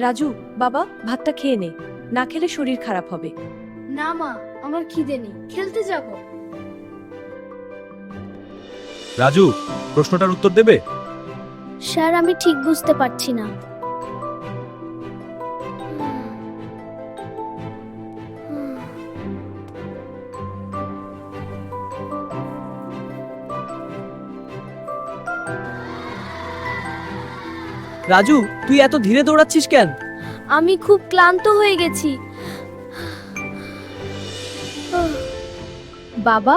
রাজু, বাবা ভাতটা খেয়ে নে, না খেলে শরীর খারাপ হবে। না মা, আমার খিদে নেই, খেলতে যাব। রাজু, প্রশ্নটার উত্তর দেবে? স্যার, আমি ঠিক বুঝতে পারছি না। রাজু, তুই এত ধীরে দৌড়াচ্ছিস কেন? আমি খুব ক্লান্ত হয়ে গেছি। বাবা,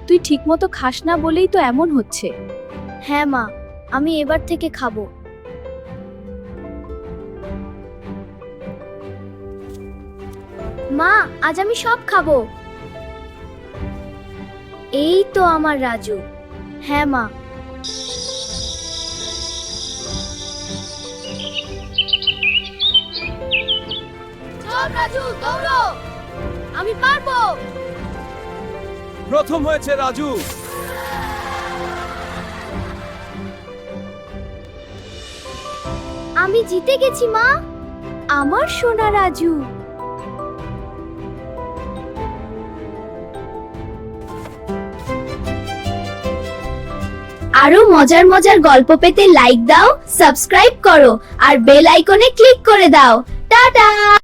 তুই ঠিকমতো খাস না বলেই তো এমন হচ্ছে। হ্যাঁ মা, আমি এবার থেকে খাবো। মা, আজ আমি সব খাবো। এই তো আমার রাজু। হ্যাঁ মা। চল রাজু, দৌড়ো, আমি পারবো। প্রথম হয়েছে রাজু। আমি জিতে গেছি মা, আমার সোনা রাজু। আরো মজার মজার গল্প পেতে লাইক দাও, সাবস্ক্রাইব করো আর বেল আইকনে ক্লিক করে দাও। টাটা।